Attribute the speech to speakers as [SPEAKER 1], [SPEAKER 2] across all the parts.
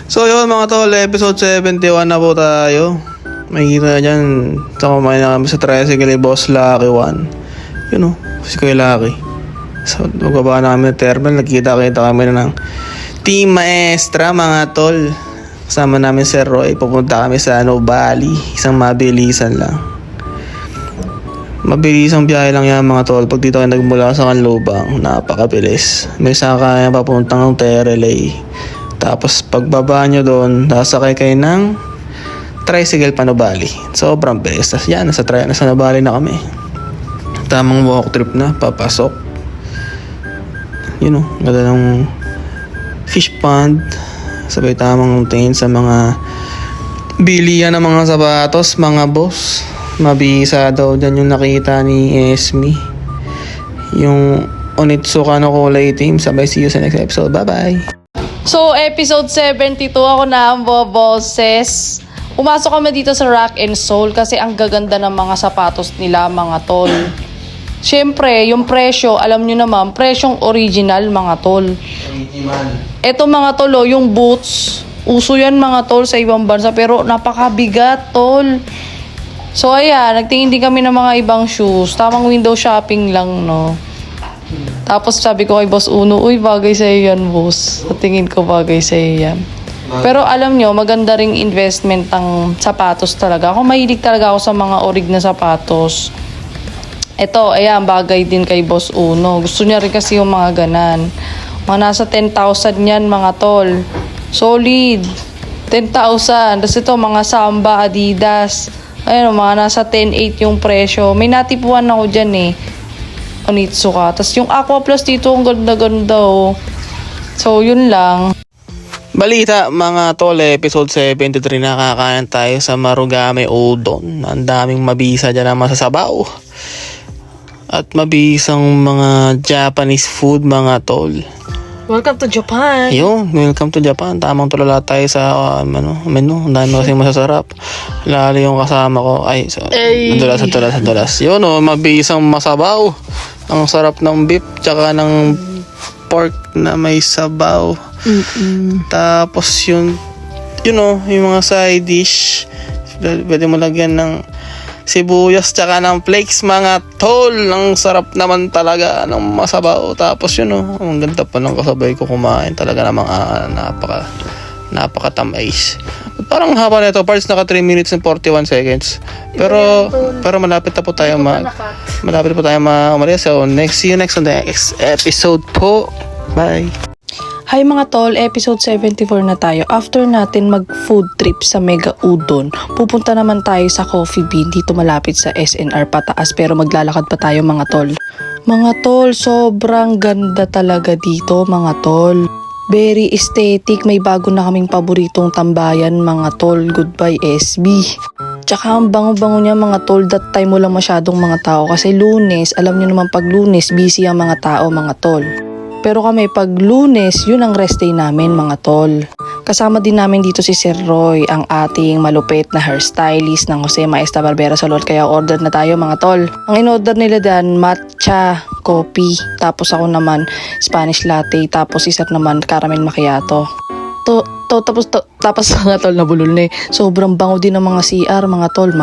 [SPEAKER 1] So yun mga tol, episode 71 na po tayo. Makikita dyan, sa kumain na kami sa tricycle ni Boss Lucky 1. Yun o, si Kuya Lucky. So magbaba na kami ng terminal, nagkita-kita kami na ng Team Maestra mga tol. Kasama namin si Roy, pupunta kami sa Bali, isang mabilisan lang. Mabilisang biyahe lang yan mga tol. Pag dito kayo nagmula sa Canlubang, napakabilis. May sakay papuntang Terelay. Tapos pagbaba nyo doon, sasakay kayo ng tricycle pa Bali. Sobrang bilis. Tapos yan, nasa Bali na kami. Tamang walk trip na, papasok. Yun o, ganda ng fish pond. Sabay tamang tingin sa mga bilihan ng mga sapatos, mga boss. Mabisa daw dyan yung nakita ni Esme. Yung Onitsuka na kulay team. Sabay see you sa next episode. Bye-bye!
[SPEAKER 2] So, episode 72, ako na ang boses. Pumasok kami dito sa Rock and Soul kasi ang gaganda ng mga sapatos nila, mga tol. Siyempre, yung presyo, alam nyo naman, presyong original, mga tol. Eto mga tol, yung boots, uso yan mga tol sa ibang bansa, pero napakabigat, tol. So, ayan, nagtingin din kami ng mga ibang shoes. Tamang window shopping lang, no. Tapos sabi ko kay Boss Uno, uy, bagay sa'yo yan, boss. Sa tingin ko bagay sa'yo yan. Pero alam nyo, maganda ring investment ang sapatos talaga. Ako mahilig talaga ako sa mga orig na sapatos. Ito, ayan, bagay din kay Boss Uno. Gusto niya rin kasi yung mga ganan. Mga nasa 10,000 yan, mga tol. Solid. 10,000. Tapos ito, mga Samba, Adidas. Ayun, mga nasa 10,800 yung presyo. May natipuan ako dyan eh. Onitsuka. Tapos yung Aqua Plus dito, ang ganda-ganda oh. So, yun lang.
[SPEAKER 1] Balita mga tol, episode 73, nakakain tayo sa Marugame Udon. Ang daming mabisa dyan na masasabaw. At mabisang mga Japanese food mga tol.
[SPEAKER 2] Welcome to Japan.
[SPEAKER 1] Yun, welcome to Japan. Tamang tulala tayo sa menu. Ang dami kasing masasarap. Lalo yung kasama ko. Ay, dulas. Yun o, mabisang masabaw. Ang sarap ng beef, tsaka ng pork na may sabaw. Tapos yung mga side dish. Pwede mo lagyan ng sibuyas tsaka ng flakes mga tol. Ang sarap naman talaga ng masabaw. Tapos ang ganda pa ng kasabay ko kumain. Talaga namang napaka-tamis. Parang haba na ito, parts naka 3 minutes and 41 seconds. Pero malapit na po tayo umalis. So see you next on the next episode po. Bye.
[SPEAKER 2] Hi mga tol, episode 74 na tayo. After natin mag-food trip sa Mega Udon, pupunta naman tayo sa Coffee Bean dito malapit sa SNR pataas, pero maglalakad pa tayo mga tol. Mga tol, sobrang ganda talaga dito mga tol. Very aesthetic, may bago na kaming paboritong tambayan mga tol. Goodbye SB. Tsaka ang bango-bango niya mga tol, that time wala masyadong mga tao kasi Lunes, alam niyo naman pag Lunes busy ang mga tao mga tol. Pero kami pag Lunes, yun ang rest day namin mga tol. Kasama din namin dito si Sir Roy, ang ating malupit na hairstylist ng Jose Maestra Barbera Salon. Kaya order na tayo mga tol. Ang in-order nila dyan, matcha, coffee. Tapos ako naman, Spanish latte. Tapos isa naman, caramel macchiato. Tapos mga tol, nabulol na eh. Sobrang bango din ng mga CR mga tol,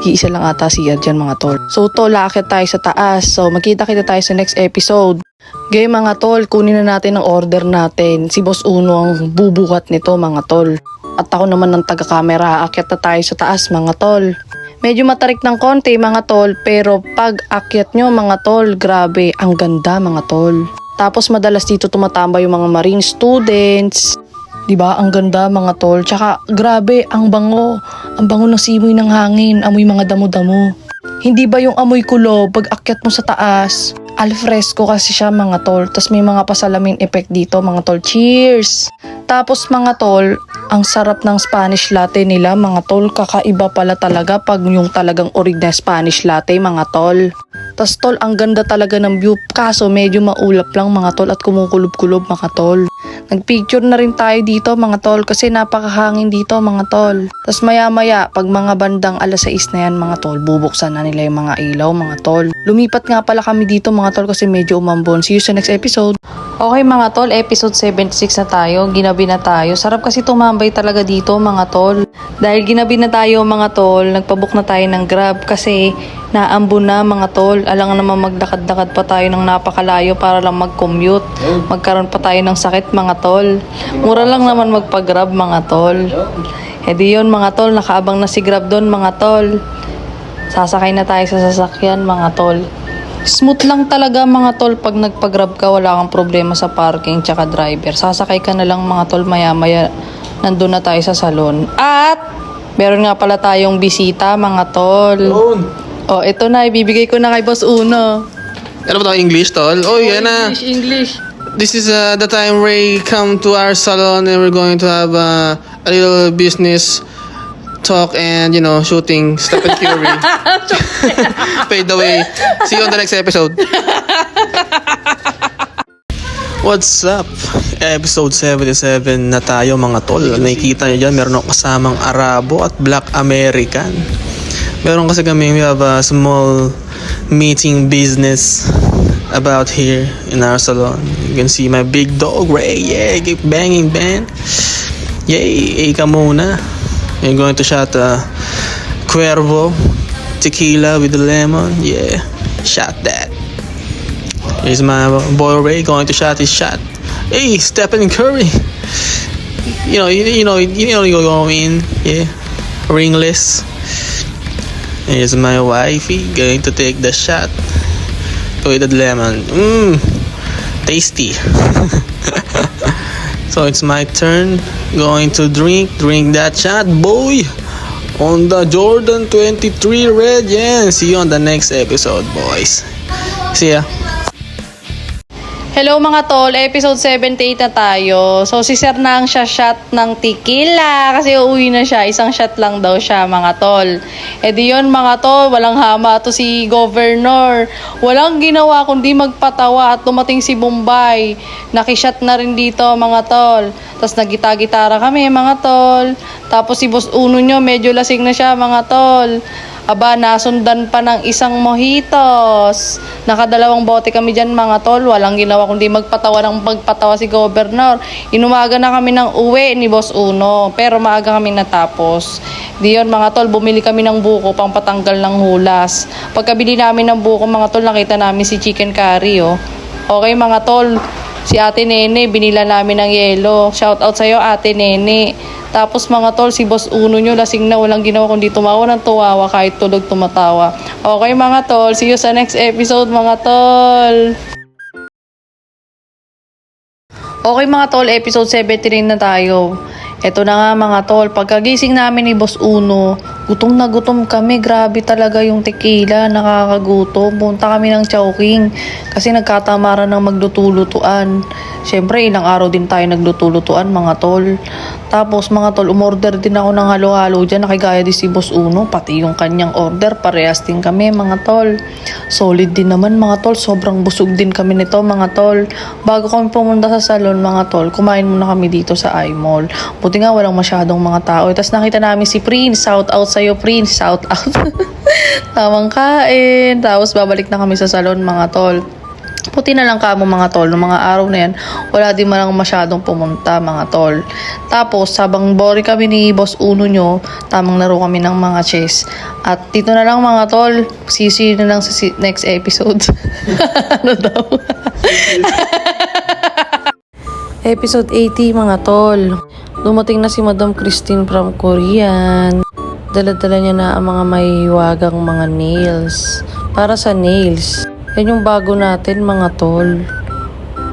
[SPEAKER 2] Iisa lang ata CR dyan mga tol. So tol, aakyat tayo sa taas. So magkita-kita tayo sa next episode. Game mga tol, kunin na natin ang order natin. Si Boss Uno ang bubuhat nito mga tol. At ako naman ng taga-camera, aakyat na tayo sa taas mga tol. Medyo matarik ng konti mga tol, pero pag akyat nyo mga tol, grabe, ang ganda mga tol. Tapos madalas dito tumatambay yung mga marine students. Diba? Ang ganda mga tol. Tsaka grabe, ang bango. Ang bango ng simoy ng hangin. Amoy mga damo-damo. Hindi ba yung amoy kulo pag akyat mo sa taas? Alfresco kasi siya mga tol. Tapos may mga pasalamin effect dito mga tol. Cheers! Tapos mga tol, ang sarap ng Spanish latte nila mga tol. Kakaiba pala talaga pag yung talagang original Spanish latte mga tol. Tapos tol, ang ganda talaga ng view. Kaso medyo maulap lang mga tol at kumukulob-kulob mga tol. Nagpicture na rin tayo dito mga tol kasi napakahangin dito mga tol. Tapos maya maya pag mga bandang alas 6 na yan mga tol, bubuksan na nila yung mga ilaw mga tol. Lumipat nga pala kami dito mga tol kasi medyo umambon. See you sa next episode. Okay mga tol, episode 76 na tayo, ginabi na tayo. Sarap kasi tumambay talaga dito mga tol. Dahil ginabi na tayo mga tol, nagpabook na tayo ng Grab kasi naambon na mga tol. Alangan naman maglakad-lakad pa tayo ng napakalayo para lang mag-commute. Magkaroon pa tayo ng sakit mga tol. Mura lang naman magpa-Grab mga tol. E di yun mga tol, nakaabang na si Grab doon mga tol. Sasakay na tayo sa sasakyan mga tol. Smooth lang talaga mga tol pag nagpa-Grab ka, wala kang problema sa parking tsaka driver. Sasakay ka na lang mga tol, maya-maya nandun na tayo sa salon. At meron nga pala tayong bisita mga tol. Oh, ito na, ibibigay ko na kay Boss Uno.
[SPEAKER 1] Ano ba ito? English, tol? Oh, yan na.
[SPEAKER 2] English.
[SPEAKER 1] This is the time Ray come to our salon and we're going to have a little business talk and, shooting Stephen Curry. Fade away. See you on the next episode. What's up? Episode 77 na tayo mga tol. Nakikita nyo dyan, meron akong kasamang Arabo at Black American. Meron kasi kami, we have a small meeting business about here in our salon. You can see my big dog, Ray. Yeah, keep banging, bang. Yay, ika muna. You're going to shot Cuervo tequila with the lemon. Yeah, shot that. Here's my boy Ray going to shot his shot. Hey, Stephen Curry. You go in. Yeah, ringless. Here's my wifey going to take the shot with the lemon. Tasty. So it's my turn. Going to drink that shot, boy. On the Jordan 23 red. Yeah. See you on the next episode, boys. See ya.
[SPEAKER 2] Hello mga tol, episode 78 na tayo. So si Sir na ang shot ng tequila kasi uuwi na siya. Isang shot lang daw siya mga tol. E di yun mga tol, walang hama to si Governor. Walang ginawa kundi magpatawa at dumating si Bombay. Nakishot na rin dito mga tol. Tapos nagita-gitara kami mga tol. Tapos si Boss Uno nyo medyo lasing na siya mga tol. Aba, nasundan pa ng isang mojitos. Nakadalawang bote kami dyan mga tol. Walang ginawa kundi magpatawa si Governor. Inumaga na kami ng uwi ni Boss Uno. Pero maaga kami natapos. Di yun mga tol, bumili kami ng buko pang patanggal ng hulas. Pagkabili namin ng buko mga tol, nakita namin si chicken curry oh. Okay mga tol, si Ate Nene, binila namin ng yelo. Shout out sa'yo Ate Nene. Tapos mga tol, si Boss Uno nyo, lasing na, walang ginawa kundi tumawa ng tuwawa kahit tulog tumatawa. Okay mga tol, see you sa next episode mga tol. Okay mga tol, episode 79 na tayo. Eto na nga mga tol, pagkagising namin ni Boss Uno, gutom na gutom kami. Grabe talaga yung tequila, nakakagutom. Punta kami ng Chowking kasi nagkatamaran ng magluto-lutuan. Siyempre, ilang araw din tayo nagluto-lutuan mga tol. Tapos mga tol, umorder din ako ng halo-halo dyan. Nakigaya din si Boss Uno, pati yung kanyang order. Parehas din kami mga tol. Solid din naman mga tol. Sobrang busog din kami nito mga tol. Bago kami pumunta sa salon mga tol, kumain muna kami dito sa iMall. Buti nga walang masyadong mga tao. Tapos nakita namin si Prince. Shout out sa'yo Prince. Shout out. Tamang kain. Tapos babalik na kami sa salon mga tol. Puti na lang kamo mga tol. Noong mga araw na yan, wala din man lang masyadong pumunta mga tol. Tapos, habang boring kami ni Boss Uno nyo, tamang laro kami ng mga chess. At dito na lang mga tol, see na lang sa next episode. Ano daw? Episode 80 mga tol. Dumating na si Madam Christine from Korean. Dala-dala niya na ang mga mahihiwagang mga nails. Para sa nails. Yan yung bago natin mga tol.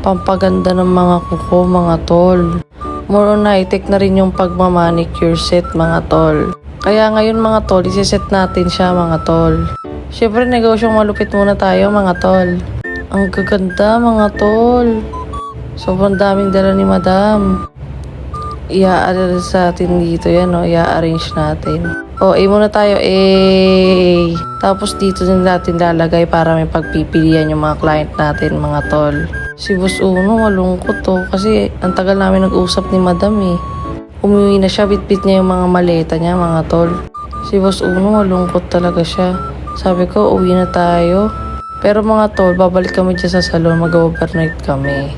[SPEAKER 2] Pampaganda ng mga kuko mga tol. More on high-tech na rin yung pagmamanicure set mga tol. Kaya ngayon mga tol, isiset natin siya mga tol. Siyempre negosyong malupit muna tayo mga tol. Ang gaganda mga tol. Sobrang daming dala ni Madam. I-arrange sa atin dito yan o. I-arrange natin. O, muna tayo, Tapos dito din natin lalagay para may pagpipilian yung mga client natin, mga tol. Si Boss Uno malungkot to kasi ang tagal namin nag-usap ni Madam eh. Umuwi na siya, bitbit niya yung mga maleta niya mga tol. Si Boss Uno malungkot talaga siya. Sabi ko uwi na tayo. Pero mga tol, babalik kami dyan sa salon, mag-overnight kami.